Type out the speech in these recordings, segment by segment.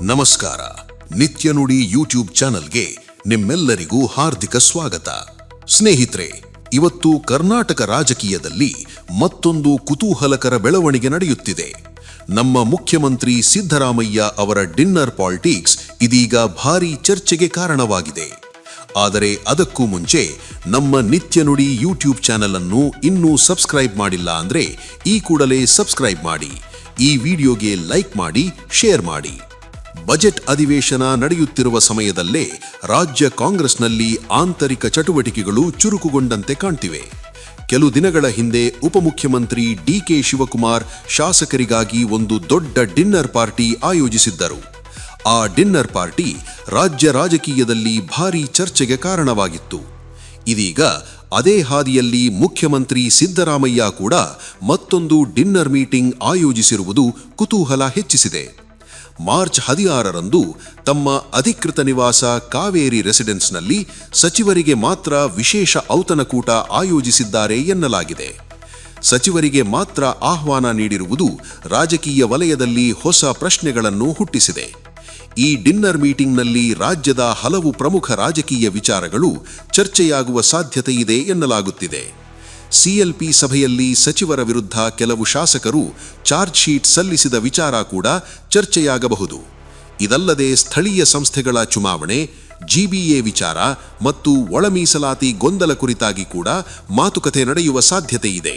ನಮಸ್ಕಾರ. ನಿತ್ಯ ನುಡಿ ಯೂಟ್ಯೂಬ್ ಚಾನೆಲ್ಗೆ ನಿಮ್ಮೆಲ್ಲರಿಗೂ ಹಾರ್ದಿಕ ಸ್ವಾಗತ. ಸ್ನೇಹಿತರೆ, ಇವತ್ತು ಕರ್ನಾಟಕ ರಾಜಕೀಯದಲ್ಲಿ ಮತ್ತೊಂದು ಕುತೂಹಲಕರ ಬೆಳವಣಿಗೆ ನಡೆಯುತ್ತಿದೆ. ನಮ್ಮ ಮುಖ್ಯಮಂತ್ರಿ ಸಿದ್ದರಾಮಯ್ಯ ಅವರ ಡಿನ್ನರ್ ಪಾಲಿಟಿಕ್ಸ್ ಇದೀಗ ಭಾರೀ ಚರ್ಚೆಗೆ ಕಾರಣವಾಗಿದೆ. ಆದರೆ ಅದಕ್ಕೂ ಮುಂಚೆ ನಮ್ಮ ನಿತ್ಯ ನುಡಿ ಯೂಟ್ಯೂಬ್ ಚಾನೆಲ್ ಅನ್ನು ಇನ್ನೂ ಸಬ್ಸ್ಕ್ರೈಬ್ ಮಾಡಿಲ್ಲ ಅಂದ್ರೆ ಈ ಕೂಡಲೇ ಸಬ್ಸ್ಕ್ರೈಬ್ ಮಾಡಿ, ಈ ವಿಡಿಯೋಗೆ ಲೈಕ್ ಮಾಡಿ, ಶೇರ್ ಮಾಡಿ. ಬಜೆಟ್ ಅಧಿವೇಶನ ನಡೆಯುತ್ತಿರುವ ಸಮಯದಲ್ಲೇ ರಾಜ್ಯ ಕಾಂಗ್ರೆಸ್ನಲ್ಲಿ ಆಂತರಿಕ ಚಟುವಟಿಕೆಗಳು ಚುರುಕುಗೊಂಡಂತೆ ಕಾಣ್ತಿವೆ. ಕೆಲವು ದಿನಗಳ ಹಿಂದೆ ಉಪಮುಖ್ಯಮಂತ್ರಿ ಡಿಕೆ ಶಿವಕುಮಾರ್ ಶಾಸಕರಿಗಾಗಿ ಒಂದು ದೊಡ್ಡ ಡಿನ್ನರ್ ಪಾರ್ಟಿ ಆಯೋಜಿಸಿದ್ದರು. ಆ ಡಿನ್ನರ್ ಪಾರ್ಟಿ ರಾಜ್ಯ ರಾಜಕೀಯದಲ್ಲಿ ಭಾರೀ ಚರ್ಚೆಗೆ ಕಾರಣವಾಗಿತ್ತು. ಇದೀಗ ಅದೇ ಹಾದಿಯಲ್ಲಿ ಮುಖ್ಯಮಂತ್ರಿ ಸಿದ್ದರಾಮಯ್ಯ ಕೂಡ ಮತ್ತೊಂದು ಡಿನ್ನರ್ ಮೀಟಿಂಗ್ ಆಯೋಜಿಸಿರುವುದು ಕುತೂಹಲ ಹೆಚ್ಚಿಸಿದೆ. ಮಾರ್ಚ್ 16ರಂದು ತಮ್ಮ ಅಧಿಕೃತ ನಿವಾಸ ಕಾವೇರಿ ರೆಸಿಡೆನ್ಸ್ನಲ್ಲಿ ಸಚಿವರಿಗೆ ಮಾತ್ರ ವಿಶೇಷ ಔತಣಕೂಟ ಆಯೋಜಿಸಿದ್ದಾರೆ ಎನ್ನಲಾಗಿದೆ. ಸಚಿವರಿಗೆ ಮಾತ್ರ ಆಹ್ವಾನ ನೀಡಿರುವುದು ರಾಜಕೀಯ ವಲಯದಲ್ಲಿ ಹೊಸ ಪ್ರಶ್ನೆಗಳನ್ನು ಹುಟ್ಟಿಸಿದೆ. ಈ ಡಿನ್ನರ್ ಮೀಟಿಂಗ್ನಲ್ಲಿ ರಾಜ್ಯದ ಹಲವು ಪ್ರಮುಖ ರಾಜಕೀಯ ವಿಚಾರಗಳು ಚರ್ಚೆಯಾಗುವ ಸಾಧ್ಯತೆ ಇದೆ ಎನ್ನಲಾಗುತ್ತಿದೆ. ಸಿಎಲ್ಪಿ ಸಭೆಯಲ್ಲಿ ಸಚಿವರ ವಿರುದ್ಧ ಕೆಲವು ಶಾಸಕರು ಚಾರ್ಜ್ ಶೀಟ್ ಸಲ್ಲಿಸಿದ ವಿಚಾರ ಕೂಡ ಚರ್ಚೆಯಾಗಬಹುದು. ಇದಲ್ಲದೆ ಸ್ಥಳೀಯ ಸಂಸ್ಥೆಗಳ ಚುನಾವಣೆ, ಜಿಬಿಎ ವಿಚಾರ ಮತ್ತು ಒಳ ಮೀಸಲಾತಿ ಗೊಂದಲ ಕುರಿತಾಗಿ ಕೂಡ ಮಾತುಕತೆ ನಡೆಯುವ ಸಾಧ್ಯತೆ ಇದೆ.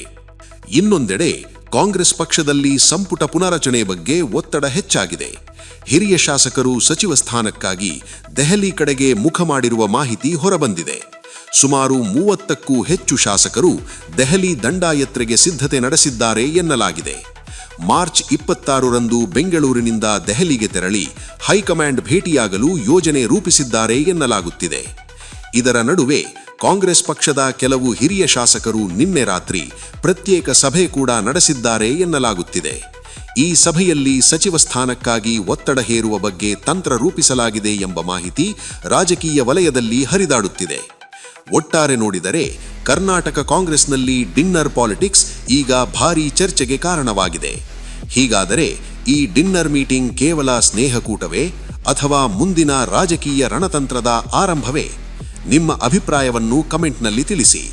ಇನ್ನೊಂದೆಡೆ ಕಾಂಗ್ರೆಸ್ ಪಕ್ಷದಲ್ಲಿ ಸಂಪುಟ ಪುನರಚನೆ ಬಗ್ಗೆ ಒತ್ತಡ ಹೆಚ್ಚಾಗಿದೆ. ಹಿರಿಯ ಶಾಸಕರು ಸಚಿವ ಸ್ಥಾನಕ್ಕಾಗಿ ದೆಹಲಿ ಕಡೆಗೆ ಮುಖ ಮಾಡಿರುವ ಮಾಹಿತಿ ಹೊರಬಂದಿದೆ. ಸುಮಾರು 30ಕ್ಕೂ ಹೆಚ್ಚು ಶಾಸಕರು ದೆಹಲಿ ದಂಡಯಾತ್ರೆಗೆ ಸಿದ್ಧತೆ ನಡೆಸಿದ್ದಾರೆ ಎನ್ನಲಾಗಿದೆ. ಮಾರ್ಚ್ 26ರಂದು ಬೆಂಗಳೂರಿನಿಂದ ದೆಹಲಿಗೆ ತೆರಳಿ ಹೈಕಮಾಂಡ್ ಭೇಟಿಯಾಗಲು ಯೋಜನೆ ರೂಪಿಸಿದ್ದಾರೆ ಎನ್ನಲಾಗುತ್ತಿದೆ. ಇದರ ನಡುವೆ ಕಾಂಗ್ರೆಸ್ ಪಕ್ಷದ ಕೆಲವು ಹಿರಿಯ ಶಾಸಕರು ನಿನ್ನೆ ರಾತ್ರಿ ಪ್ರತ್ಯೇಕ ಸಭೆ ಕೂಡ ನಡೆಸಿದ್ದಾರೆ ಎನ್ನಲಾಗುತ್ತಿದೆ. ಈ ಸಭೆಯಲ್ಲಿ ಸಚಿವ ಸ್ಥಾನಕ್ಕಾಗಿ ಒತ್ತಡ ಹೇರುವ ಬಗ್ಗೆ ತಂತ್ರ ರೂಪಿಸಲಾಗಿದೆ ಎಂಬ ಮಾಹಿತಿ ರಾಜಕೀಯ ವಲಯದಲ್ಲಿ ಹರಿದಾಡುತ್ತಿದೆ. ಒಟ್ಟಾರೆ ನೋಡಿದರೆ ಕರ್ನಾಟಕ ಕಾಂಗ್ರೆಸ್ನಲ್ಲಿ ಡಿನ್ನರ್ ಪಾಲಿಟಿಕ್ಸ್ ಈಗ ಭಾರೀ ಚರ್ಚೆಗೆ ಕಾರಣವಾಗಿದೆ. ಹೀಗಾದರೆ ಈ ಡಿನ್ನರ್ ಮೀಟಿಂಗ್ ಕೇವಲ ಸ್ನೇಹಕೂಟವೇ ಅಥವಾ ಮುಂದಿನ ರಾಜಕೀಯ ರಣತಂತ್ರದ ಆರಂಭವೇ? ನಿಮ್ಮ ಅಭಿಪ್ರಾಯವನ್ನು ಕಮೆಂಟ್ನಲ್ಲಿ ತಿಳಿಸಿ.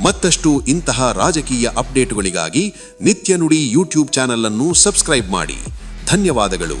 ಮತ್ತಷ್ಟು ಇಂತಹ ರಾಜಕೀಯ ಅಪ್ಡೇಟ್ಗಳಿಗಾಗಿ ನಿತ್ಯ ನುಡಿ ಯೂಟ್ಯೂಬ್ ಚಾನೆಲ್ ಅನ್ನು ಸಬ್ಸ್ಕ್ರೈಬ್ ಮಾಡಿ. ಧನ್ಯವಾದಗಳು.